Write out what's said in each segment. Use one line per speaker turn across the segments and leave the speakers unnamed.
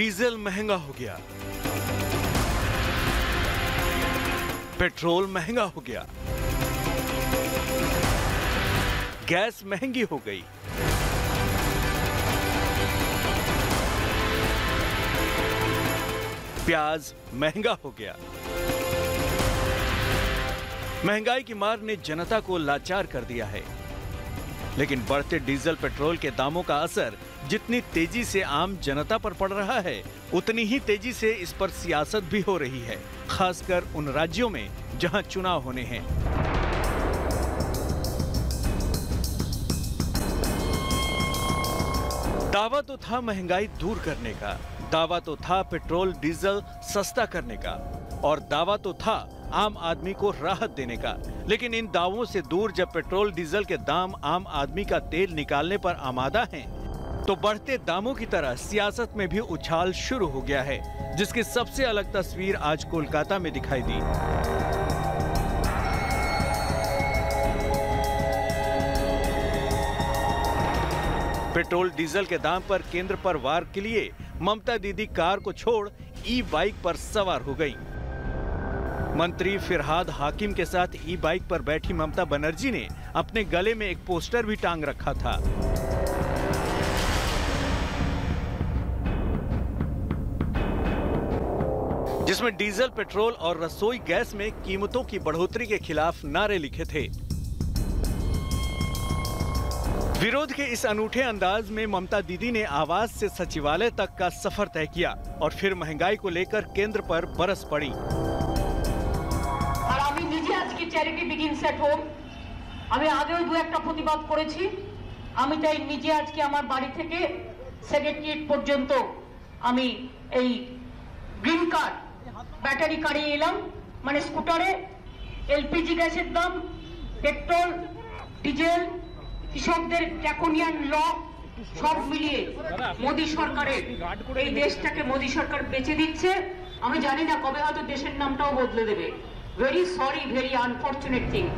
Diesel महंगा हो गया, पेट्रोल महंगा हो गया, गैस महंगी हो गई, प्याज महंगा हो गया। महंगाई की मार ने जनता को लाचार कर दिया है। लेकिन बढ़ते डीजल पेट्रोल के दामों का असर जितनी तेजी से आम जनता पर पड़ रहा है, उतनी ही तेजी से इस पर सियासत भी हो रही है, खासकर उन राज्यों में जहां चुनाव होने हैं। दावा तो था महंगाई दूर करने का, दावा तो था पेट्रोल डीजल सस्ता करने का, और दावा तो था आम आदमी को राहत देने का। लेकिन इन दावों से दूर जब पेट्रोल डीजल के दाम आम आदमी का तेल निकालने पर आमादा हैं, तो बढ़ते दामों की तरह सियासत में भी उछाल शुरू हो गया है, जिसकी सबसे अलग तस्वीर आज कोलकाता में दिखाई दी। पेट्रोल डीजल के दाम पर केंद्र पर वार के लिए ममता दीदी कार को छोड़ ई बाइक पर सवार हो गई। मंत्री फिरहाद हाकिम के साथ ई बाइक पर बैठी ममता बनर्जी ने अपने गले में एक पोस्टर भी टांग रखा था। जिसमें डीजल, पेट्रोल और रसोई गैस में कीमतों की बढ़ोतरी के खिलाफ नारे लिखे थे। विरोध के इस अनूठे अंदाज में ममता दीदी ने आवास से सचिवालय तक का सफर तय किया और फिर महंगाई को लेकर केंद्र पर बरस पड़ी।
আর আমি নিজে আজকে চ্যারিটি বিগিনস এট হোম, আমি আগেও দু একটা প্রতিবাদ করেছি। আমি তাই নিজে আজকে আমার বাড়ি থেকে সেক্রেটারিয়েট পর্যন্ত আমি এই গ্রিন কার্ড ব্যাটারি কারে এলাম, মানে স্কুটারে এলপিজি গ্যাসের দাম, পেট্রোল, ডিজেল, কৃষকদের ড্রাকোনিয়ান ল সব মিলিয়ে মোদী সরকারের এই দেশটাকে মোদী সরকার বেঁচে দিচ্ছে। আমি জানি না কবে হয়তো দেশের নামটাও বদলে দেবে। Very sorry, very unfortunate thing.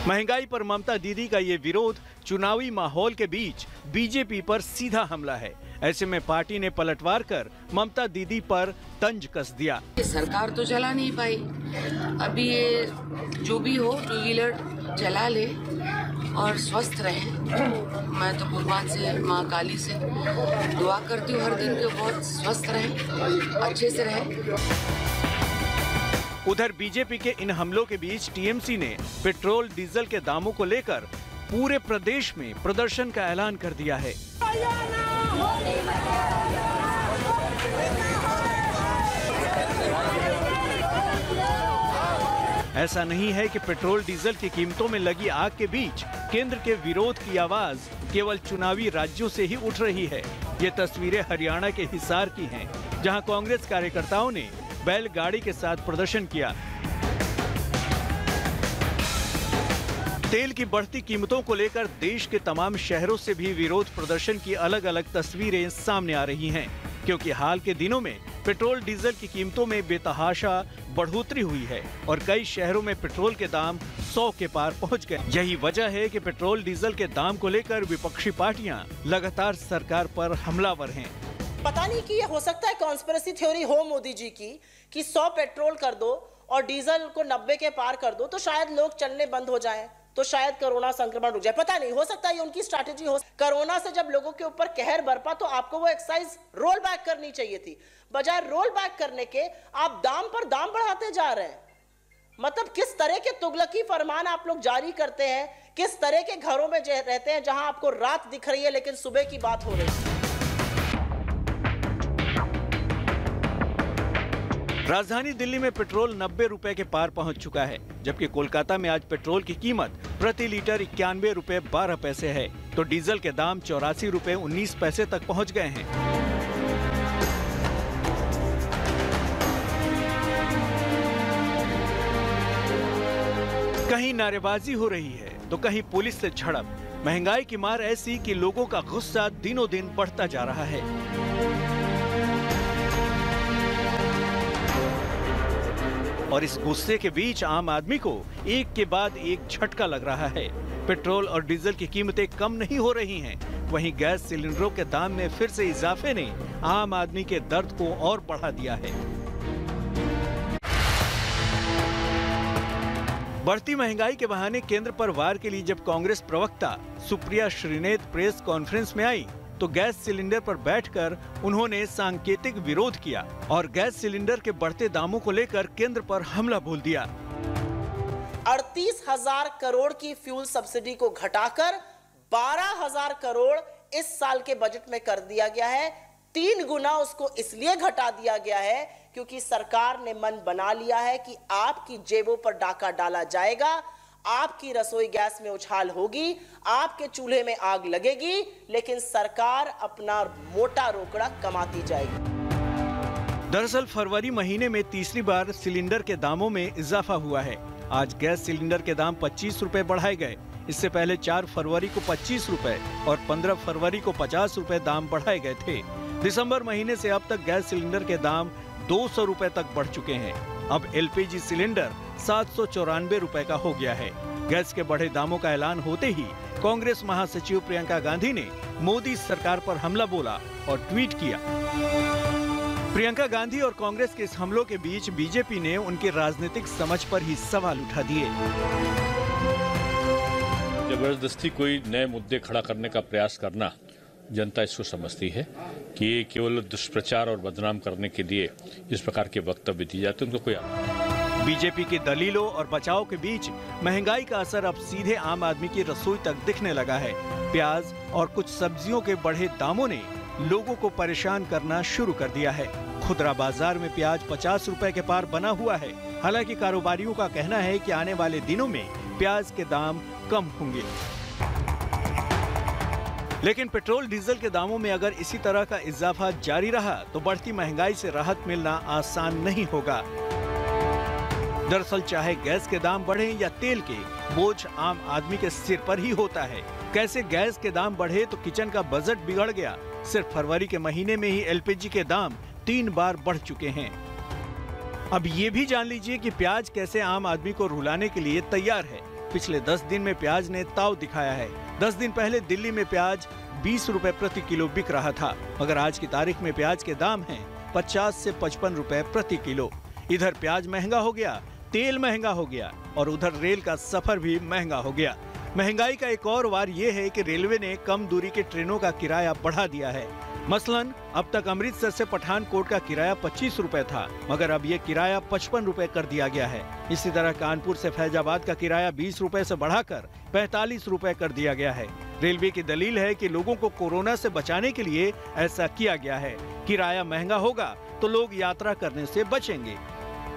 महंगाई पर ममता दीदी का ये विरोध चुनावी माहौल के बीच बीजेपी पर सीधा हमला है। ऐसे में पार्टी ने पलटवार कर ममता दीदी पर तंज कस दिया।
सरकार तो चला नहीं पाई, अभी ये जो भी हो टू व्हीलर चला ले और स्वस्थ रहे। मैं तो भगवान से, माँ काली से दुआ करती हूँ हर दिन के बहुत स्वस्थ रहे, अच्छे से रहे।
उधर बीजेपी के इन हमलों के बीच टीएमसी ने पेट्रोल डीजल के दामों को लेकर पूरे प्रदेश में प्रदर्शन का ऐलान कर दिया है। ऐसा नहीं है कि पेट्रोल डीजल की कीमतों में लगी आग के बीच केंद्र के विरोध की आवाज केवल चुनावी राज्यों से ही उठ रही है। ये तस्वीरें हरियाणा के हिसार की हैं, जहां कांग्रेस कार्यकर्ताओं ने बैलगाड़ी के साथ प्रदर्शन किया। तेल की बढ़ती कीमतों को लेकर देश के तमाम शहरों से भी विरोध प्रदर्शन की अलग अलग तस्वीरें सामने आ रही हैं, क्योंकि हाल के दिनों में पेट्रोल डीजल की कीमतों में बेतहाशा बढ़ोतरी हुई है और कई शहरों में पेट्रोल के दाम 100 के पार पहुंच गए। यही वजह है कि पेट्रोल डीजल के दाम को लेकर विपक्षी पार्टियां लगातार सरकार पर हमलावर हैं।
पता नहीं कि ये हो सकता है कॉन्स्पिरेसी थ्योरी हो मोदी जी की कि 100 पेट्रोल कर दो और डीजल को 90 के पार कर दो तो शायद लोग चलने बंद हो जाएं, तो शायद कोरोना संक्रमण रुक जाए। पता नहीं, हो सकता है ये उनकी स्ट्रैटेजी हो। कोरोना से जब लोगों के ऊपर कहर बरपा तो आपको वो एक्सरसाइज रोल बैक करनी चाहिए थी। बजाय रोल बैक करने के आप दाम पर दाम बढ़ाते जा रहे हैं। मतलब किस तरह के तुगलकी फरमान आप लोग जारी करते हैं, किस तरह के घरों में रहते हैं जहां आपको रात दिख रही है लेकिन सुबह की बात हो रही है।
राजधानी दिल्ली में पेट्रोल 90 रुपए के पार पहुंच चुका है, जबकि कोलकाता में आज पेट्रोल की कीमत प्रति लीटर 91 रुपए 12 पैसे है, तो डीजल के दाम 84 रुपए 19 पैसे तक पहुंच गए हैं। कहीं नारेबाजी हो रही है तो कहीं पुलिस से झड़प। महंगाई की मार ऐसी कि लोगों का गुस्सा दिनों दिन बढ़ता जा रहा है। और इस गुस्से के बीच आम आदमी को एक के बाद एक झटका लग रहा है। पेट्रोल और डीजल की कीमतें कम नहीं हो रही हैं, वहीं गैस सिलेंडरों के दाम में फिर से इजाफे ने आम आदमी के दर्द को और बढ़ा दिया है। बढ़ती महंगाई के बहाने केंद्र पर वार के लिए जब कांग्रेस प्रवक्ता सुप्रिया श्रीनेत प्रेस कॉन्फ्रेंस में आई तो गैस सिलेंडर पर बैठकर उन्होंने सांकेतिक विरोध किया और गैस सिलेंडर के बढ़ते दामों को लेकर केंद्र पर हमला बोल दिया।
38,000 करोड़ की फ्यूल सब्सिडी को घटाकर 12,000 करोड़ इस साल के बजट में कर दिया गया है। 3 गुना उसको इसलिए घटा दिया गया है क्योंकि सरकार ने मन बना लिया है कि आपकी जेबों पर डाका डाला जाएगा, आपकी रसोई गैस में उछाल होगी, आपके चूल्हे में आग लगेगी, लेकिन सरकार अपना मोटा रोकड़ा कमाती जाएगी।
दरअसल फरवरी महीने में तीसरी बार सिलेंडर के दामों में इजाफा हुआ है। आज गैस सिलेंडर के दाम 25 रुपए बढ़ाए गए। इससे पहले 4 फरवरी को 25 रुपए और 15 फरवरी को 50 रुपए दाम बढ़ाए गए थे। दिसंबर महीने से अब तक गैस सिलेंडर के दाम 200 रुपए तक बढ़ चुके हैं। अब एलपीजी सिलेंडर 794 रुपए का हो गया है। गैस के बढ़े दामों का ऐलान होते ही कांग्रेस महासचिव प्रियंका गांधी ने मोदी सरकार पर हमला बोला और ट्वीट किया। प्रियंका गांधी और कांग्रेस के इस हमलों के बीच बीजेपी ने उनकी राजनीतिक समझ पर ही सवाल उठा दिए।
जबरदस्ती कोई नए मुद्दे खड़ा करने का प्रयास करना जनता इसको समझती है कि ये केवल दुष्प्रचार और बदनाम करने के लिए इस प्रकार के वक्तव्य दिए जाते हैं। उनको कोई
बीजेपी की दलीलों और बचाव के बीच महंगाई का असर अब सीधे आम आदमी की रसोई तक दिखने लगा है। प्याज और कुछ सब्जियों के बढ़े दामों ने लोगों को परेशान करना शुरू कर दिया है। खुदरा बाजार में प्याज 50 रुपए के पार बना हुआ है। हालांकि कारोबारियों का कहना है कि आने वाले दिनों में प्याज के दाम कम होंगे। लेकिन पेट्रोल डीजल के दामों में अगर इसी तरह का इजाफा जारी रहा तो बढ़ती महंगाई से राहत मिलना आसान नहीं होगा। दरअसल चाहे गैस के दाम बढ़े या तेल के, बोझ आम आदमी के सिर पर ही होता है। कैसे गैस के दाम बढ़े तो किचन का बजट बिगड़ गया। सिर्फ फरवरी के महीने में ही एलपीजी के दाम 3 बार बढ़ चुके हैं। अब ये भी जान लीजिए कि प्याज कैसे आम आदमी को रुलाने के लिए तैयार है। पिछले 10 दिन में प्याज ने ताव दिखाया है। 10 दिन पहले दिल्ली में प्याज 20 रुपए प्रति किलो बिक रहा था, मगर आज की तारीख में प्याज के दाम हैं 50 से 55 रुपए प्रति किलो। इधर प्याज महंगा हो गया, तेल महंगा हो गया और उधर रेल का सफर भी महंगा हो गया। महंगाई का एक और वार ये है कि रेलवे ने कम दूरी के ट्रेनों का किराया बढ़ा दिया है। मसलन अब तक अमृतसर से पठानकोट का किराया 25 रुपए था, मगर अब ये किराया 55 रुपए कर दिया गया है। इसी तरह कानपुर से फैजाबाद का किराया 20 रुपए से बढ़ाकर 45 रुपए कर दिया गया है। रेलवे की दलील है कि लोगों को कोरोना से बचाने के लिए ऐसा किया गया है। किराया महंगा होगा तो लोग यात्रा करने से बचेंगे।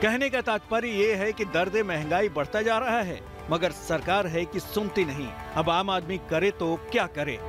कहने का तात्पर्य ये है कि दर्द महंगाई बढ़ता जा रहा है, मगर सरकार है कि सुनती नहीं। अब आम आदमी करे तो क्या करे।